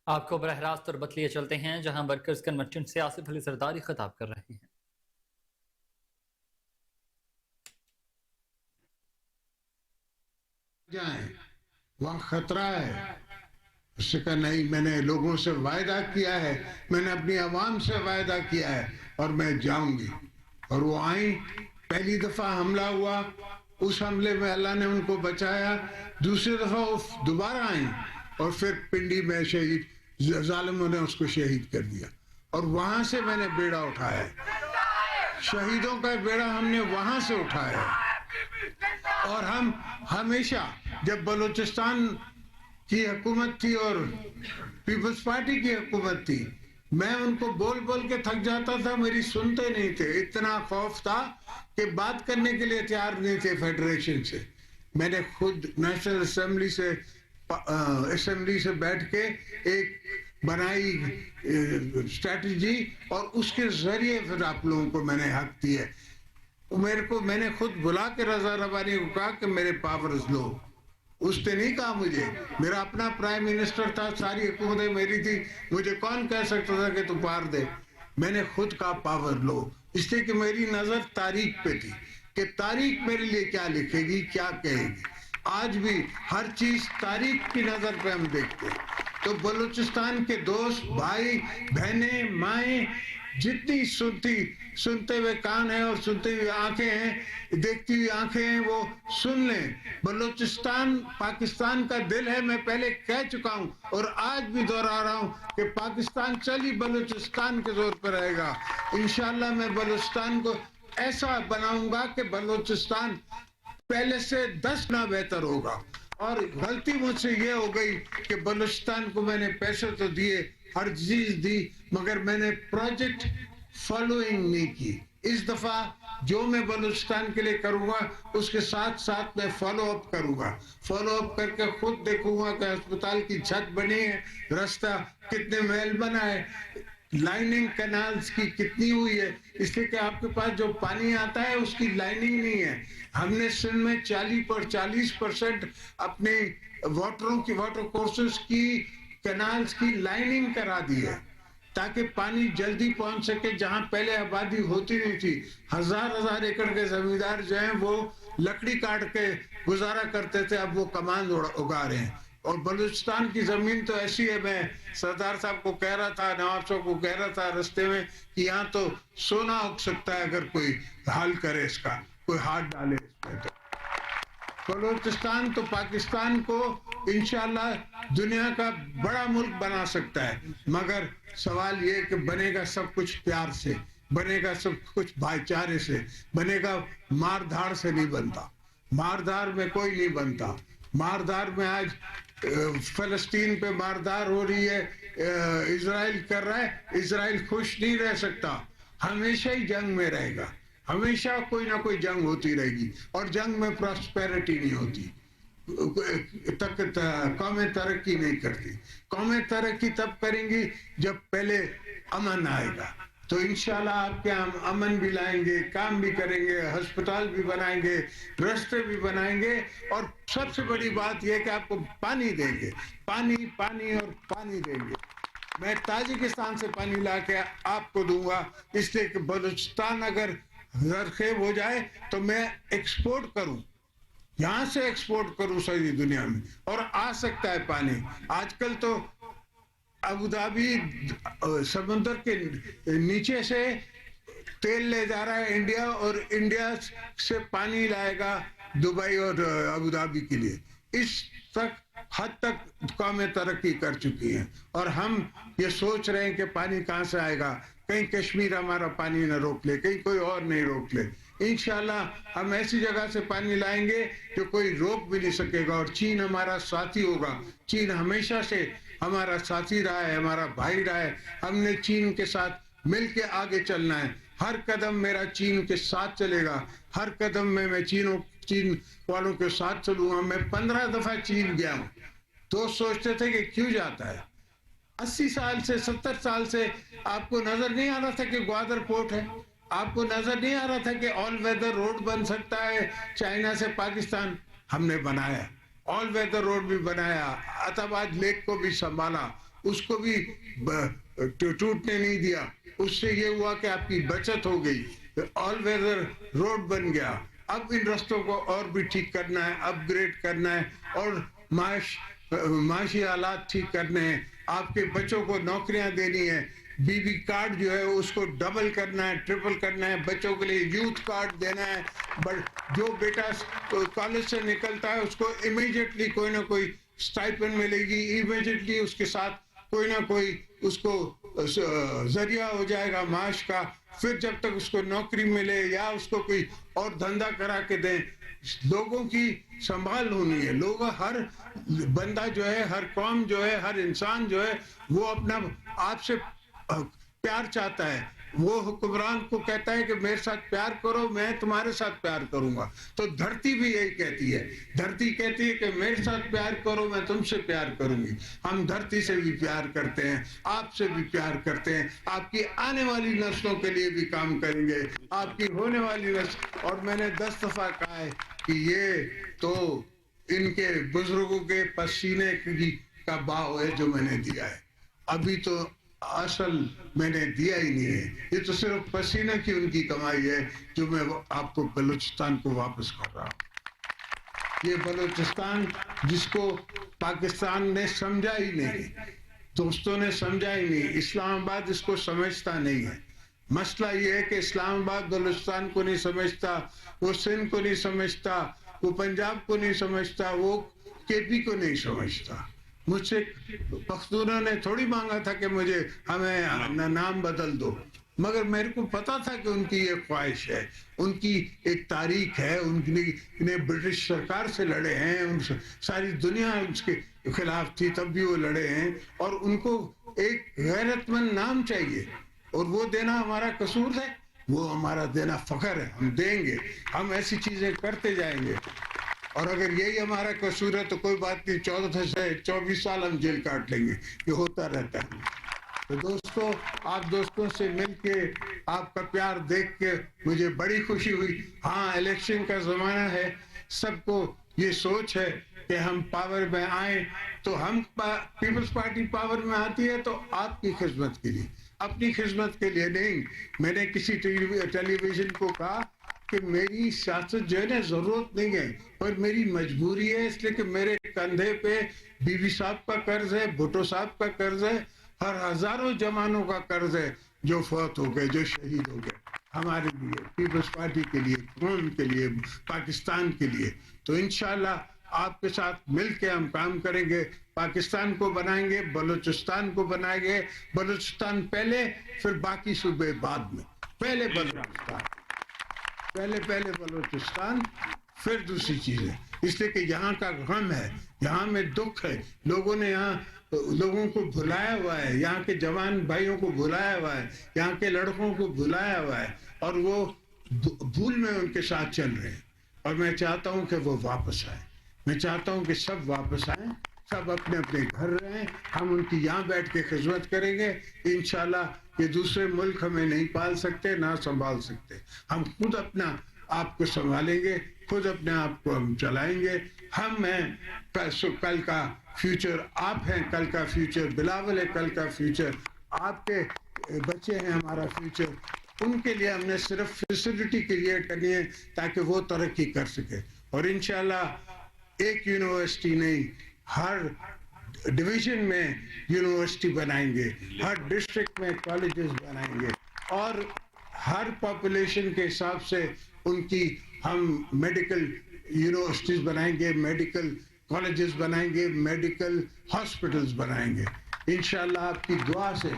آپ کو براہ راست اور بتلیے چلتے ہیں جہاں ورکرز کنونشن سے آصف علی زرداری خطاب کر رہے ہیں۔ جائیں وہاں خطرہ ہے۔ اس سے کہا نہیں، میں نے لوگوں سے وعدہ کیا ہے، میں نے اپنی عوام سے وعدہ کیا ہے اور میں جاؤں گی۔ اور وہ آئیں، پہلی دفعہ حملہ ہوا، اس حملے میں اللہ نے ان کو بچایا، دوسری دفعہ وہ دوبارہ آئیں اور پھر پنڈی میں شہید ظالموں نے اس کو شہید کر دیا، اور وہاں سے میں نے بیڑا اٹھایا ہے، شہیدوں کا بیڑا ہم نے وہاں سے اٹھایا ہے۔ اور ہم ہمیشہ جب بلوچستان کی حکومت تھی اور پیپلز پارٹی کی حکومت تھی، میں ان کو بول بول کے تھک جاتا تھا، میری سنتے نہیں تھے، اتنا خوف تھا کہ بات کرنے کے لیے تیار نہیں تھے فیڈریشن سے۔ میں نے خود نیشنل اسمبلی سے بیٹھ کے ایک بنائی اسٹریٹجی، اور اس کے ذریعے پھر آپ لوگوں کو میں نے حق دی ہے۔ میں نے خود بلا کے رضا ربانی کو کہا کہ میرے پاورز لو۔ اس نے نہیں کہا مجھے، میرا اپنا پرائم منسٹر تھا، ساری حکومتیں میری تھی، مجھے کون کہہ سکتا تھا کہ تو پار دے؟ میں نے خود کہا پاور لو، اس لیے کہ میری نظر تاریخ پہ تھی کہ تاریخ میرے لیے کیا لکھے گی، کیا کہے گی۔ آج بھی ہر چیز تاریخ کی نظر پہ ہم دیکھتے ہیں۔ تو بلوچستان کے دوست، بھائی، بہنیں، مائیں، جتنی سنتے ہوئے کان ہیں اور سنتے ہوئے آنکھیں ہیں، دیکھتی ہوئی آنکھیں ہیں، وہ سن لیں۔ بلوچستان پاکستان کا دل ہے، میں پہلے کہہ چکا ہوں اور آج بھی دہرا رہا ہوں کہ پاکستان چلی بلوچستان کے زور پر رہے گا۔ انشاءاللہ میں بلوچستان کو ایسا بناؤں گا کہ بلوچستان پہلے سے 10 گنا بہتر ہوگا۔ اور غلطی مجھ سے یہ ہو گئی کہ بلوچستان کو میں نے پیسے تو دیے، ہر چیز دی، مگر میں نے پروجیکٹ فالوئنگ نہیں کی۔ اس دفعہ جو میں بلوچستان کے لیے کروں گا اس کے ساتھ ساتھ میں فالو اپ کروں گا، فالو اپ کر کے خود دیکھوں گا کہ ہسپتال کی چھت بنی ہے، رستہ کتنے میل بنا ہے، لائننگ کینالز کی کتنی ہوئی ہے، اس لیے کہ آپ کے پاس جو پانی آتا ہے اس کی لائننگ نہیں ہے۔ ہم نے سندھ میں 40% اپنے واٹر کورسز کی کینالز کی لائننگ کرا دی ہے تاکہ پانی جلدی پہنچ سکے جہاں پہلے آبادی ہوتی نہیں تھی۔ ہزار ایکڑ کے زمیندار جو ہیں وہ لکڑی کاٹ کے گزارا کرتے تھے، اب وہ کمان اگا رہے ہیں۔ اور بلوچستان کی زمین تو ایسی ہے، میں سردار صاحب کو کہہ رہا تھا، نواب صاحب کو کہہ رہا تھا رستے میں، کہ یہاں تو سونا اگ سکتا ہے اگر کوئی حل کرے، اس کا کوئی ہاتھ ڈالے اس میں۔ تو بلوچستان تو پاکستان کو انشاءاللہ دنیا کا بڑا ملک بنا سکتا ہے، مگر سوال یہ کہ بنے گا سب کچھ پیار سے، بنے گا سب کچھ بھائی چارے سے، بنے گا مار دھاڑ سے نہیں بنتا۔ مار دھاڑ میں کوئی نہیں بنتا۔ مار دھاڑ میں آج فلسطین پہ ماردار ہو رہی ہے، اسرائیل کر رہا ہے، اسرائیل خوش نہیں رہ سکتا، ہمیشہ ہی جنگ میں رہے گا، ہمیشہ کوئی نہ کوئی جنگ ہوتی رہے گی، اور جنگ میں پراسپیرٹی نہیں ہوتی، قومیں ترقی نہیں کرتی۔ قومیں ترقی تب کریں گی جب پہلے امن آئے گا، تو انشاءاللہ آپ کے ہم امن بھی لائیں گے، کام بھی کریں گے، ہسپتال بھی بنائیں گے، راستے بھی بنائیں گے، اور سب سے بڑی بات یہ کہ آپ کو پانی دیں گے، پانی اور پانی دیں گے۔ میں تاجکستان سے پانی لا کے آپ کو دوں گا، اس لیے کہ بلوچستان اگر زرخیز ہو جائے تو میں ایکسپورٹ کروں، یہاں سے ایکسپورٹ کروں ساری دنیا میں، اور آ سکتا ہے پانی۔ آج کل تو ابوظہبی سمندر کے نیچے سے تیل لے جا رہا ہے انڈیا، اور انڈیا سے پانی لائے گا دبئی اور ابوظہبی کے لیے۔ اس حد تک قومیں ترقی کر چکی ہیں، اور ہم یہ سوچ رہے ہیں کہ پانی کہاں سے آئے گا، کہیں کشمیر ہمارا پانی نہ روک لے، کہیں کوئی اور نہیں روک لے۔ انشاءاللہ ہم ایسی جگہ سے پانی لائیں گے جو کوئی روک بھی نہیں سکے گا، اور چین ہمارا ساتھی ہوگا۔ چین ہمیشہ سے ہمارا ساتھی رہا ہے، ہمارا بھائی رہا ہے، ہم نے چین کے ساتھ مل کے آگے چلنا ہے۔ ہر قدم میرا چین کے ساتھ چلے گا، ہر قدم میں چین والوں کے ساتھ چلوں گا۔ میں 15 دفعہ چین گیا ہوں۔ تو سوچتے تھے کہ کیوں جاتا ہے، 80 سال سے 70 سال سے آپ کو نظر نہیں آ رہا تھا کہ گوادر پورٹ ہے، آپ کو نظر نہیں آ رہا تھا کہ آل ویدر روڈ بن سکتا ہے چائنا سے پاکستان؟ ہم نے بنایا، آل ویدر روڈ بھی بنایا، عتب آج لیک کو بھی سنبھالا، اس کو بھی ٹوٹنے نہیں دیا. اس سے یہ ہوا کہ آپ کی بچت ہو گئی, آل ویدر روڈ بن گیا. اب ان رستوں کو اور بھی ٹھیک کرنا ہے, اپ گریڈ کرنا ہے, اور معاشی حالات ٹھیک کرنے ہیں. آپ کے بچوں کو نوکریاں دینی ہے. بی بی کارڈ جو ہے اس کو ڈبل کرنا ہے, ٹرپل کرنا ہے. بچوں کے لیے یوتھ کارڈ دینا ہے. جو بیٹا کالج سے نکلتا ہے اس کو امیڈیٹلی کوئی نہ کوئی اسٹائپنڈ ملے گی, امیڈیٹلی اس کے ساتھ کوئی نہ کوئی اس کو ذریعہ ہو جائے گا معاش کا. پھر جب تک اس کو نوکری ملے یا اس کو کوئی اور دھندا کرا کے دیں. لوگوں کی سنبھال ہونی ہے. لوگ, ہر بندہ جو ہے, ہر قوم جو ہے, ہر انسان جو ہے وہ اپنا آپ سے پیار چاہتا ہے. وہ حکمران کو کہتا ہے کہ میرے ساتھ پیار کرو, میں تمہارے ساتھ پیار کروں گا. تو دھرتی بھی یہی کہتی ہے. دھرتی کہتی ہے کہ میرے ساتھ پیار کرو, میں تم سے پیار کروں گی. ہم دھرتی سے بھی پیار کرتے ہیں, آپ سے بھی پیار کرتے ہیں. آپ کی آنے والی نسلوں کے لیے بھی کام کریں گے, آپ کی ہونے والی نسل. اور میں نے 10 دفعہ کہا ہے کہ یہ تو ان کے بزرگوں کے پسینے کا باؤ ہے جو میں نے دیا ہے. ابھی تو اصل میں نے دیا ہی نہیں ہے. یہ تو صرف پسینہ کی ان کی کمائی ہے جو میں آپ کو بلوچستان کو واپس کر رہا ہوں. یہ بلوچستان جس کو پاکستان نے سمجھا ہی نہیں, دوستوں نے سمجھا ہی نہیں, اسلام آباد اس کو سمجھتا نہیں ہے. مسئلہ یہ ہے کہ اسلام آباد بلوچستان کو نہیں سمجھتا, وہ سندھ کو نہیں سمجھتا, وہ پنجاب کو نہیں سمجھتا, وہ کے پی کو نہیں سمجھتا. مجھ سے پختونوں نے تھوڑی مانگا تھا کہ مجھے ہمیں نام بدل دو, مگر میرے کو پتا تھا کہ ان کی یہ خواہش ہے. ان کی ایک تاریخ ہے, انہیں برٹش سرکار سے لڑے ہیں, ان ساری دنیا اس کے خلاف تھی تب بھی وہ لڑے ہیں. اور ان کو ایک غیرت مند نام چاہیے, اور وہ دینا ہمارا قصور ہے, وہ ہمارا دینا فخر ہے. ہم دیں گے, ہم ایسی چیزیں کرتے جائیں گے. اور اگر یہی ہمارا قصور ہے تو کوئی بات نہیں, 14 سے 24 سال ہم جیل کاٹ لیں گے. یہ ہوتا رہتا ہے. تو دوستو, آپ دوستوں سے مل کے, آپ کا پیار دیکھ کے مجھے بڑی خوشی ہوئی. ہاں, الیکشن کا زمانہ ہے, سب کو یہ سوچ ہے کہ ہم پاور میں آئیں, تو ہم پیپلز پارٹی پاور میں آتی ہے تو آپ کی خدمت کے لیے, اپنی خدمت کے لیے نہیں. میں نے کسی ٹیلی ویژن کو کہا کہ میری سیاست جو ہے نا ضرورت نہیں ہے, پر میری مجبوری ہے, اس لیے کہ میرے کندھے پہ بی بی صاحب کا قرض ہے, بھٹو صاحب کا قرض ہے, ہر ہزاروں جوانوں کا قرض ہے جو فوت ہو گئے, جو شہید ہو گئے ہمارے لیے, پیپلز پارٹی کے لیے, قوم کے لیے, پاکستان کے لیے. تو انشاءاللہ آپ کے ساتھ مل کے ہم کام کریں گے. پاکستان کو بنائیں گے, بلوچستان کو بنائیں گے. بلوچستان پہلے, پھر باقی صوبے بعد میں. پہلے بلوچستان, پھر دوسری چیزیں. اس لیے کہ یہاں کا غم ہے, یہاں میں دکھ ہے. لوگوں نے یہاں لوگوں کو بھلایا ہوا ہے, یہاں کے جوان بھائیوں کو بھلایا ہوا ہے, یہاں کے لڑکوں کو بھلایا ہوا ہے, اور وہ بھول میں ان کے ساتھ چل رہے ہیں. اور میں چاہتا ہوں کہ وہ واپس آئیں. میں چاہتا ہوں کہ سب واپس آئیں, سب اپنے اپنے گھر رہیں. ہم ان کی یہاں بیٹھ کے خدمت کریں گے. انشاءاللہ یہ دوسرے ملک ہمیں نہیں پال سکتے, نہ سنبھال سکتے. ہم خود اپنا آپ کو سنبھالیں گے, خود اپنے آپ کو ہم چلائیں گے. ہم ہیں کل کا فیوچر, آپ ہیں کل کا فیوچر, بلاول ہے کل کا فیوچر, آپ کے بچے ہیں ہمارا فیوچر. ان کے لیے ہم نے صرف فیسلٹی کریٹ کرنی ہے تاکہ وہ ترقی کر سکے. اور انشاءاللہ ایک یونیورسٹی نہیں, ہر ڈویژن میں یونیورسٹی بنائیں گے, ہر ڈسٹرکٹ میں کالجز بنائیں گے, اور ہر پاپولیشن کے حساب سے ان کی ہم میڈیکل یونیورسٹیز بنائیں گے, میڈیکل کالجز بنائیں گے, میڈیکل ہاسپٹلز بنائیں گے. انشاءاللہ آپ کی دعا سے,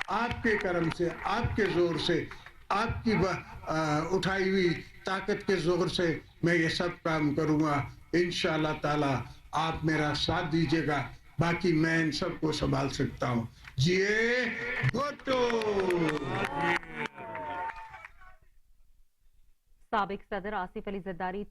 آپ کے کرم سے, آپ کے زور سے, آپ کی اٹھائی ہوئی طاقت کے زور سے میں یہ سب کام کروں گا. انشاءاللہ تعالی آپ میرا ساتھ دیجیے گا, باقی میں ان سب کو سنبھال سکتا ہوں. جیے بھٹو. سابق صدر آصف علی زرداری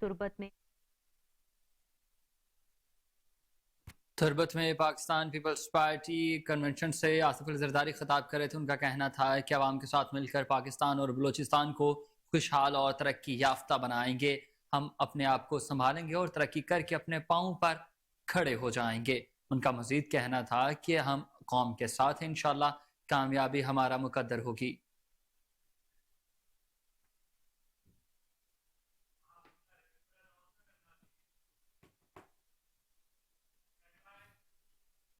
تربت میں پاکستان پیپلز پارٹی کنونشن سے آصف علی زرداری خطاب کر رہے تھے. ان کا کہنا تھا کہ عوام کے ساتھ مل کر پاکستان اور بلوچستان کو خوشحال اور ترقی یافتہ بنائیں گے. ہم اپنے آپ کو سنبھالیں گے اور ترقی کر کے اپنے پاؤں پر کھڑے ہو جائیں گے. ان کا مزید کہنا تھا کہ ہم قوم کے ساتھ ہیں انشاءاللہ کامیابی ہمارا مقدر ہوگی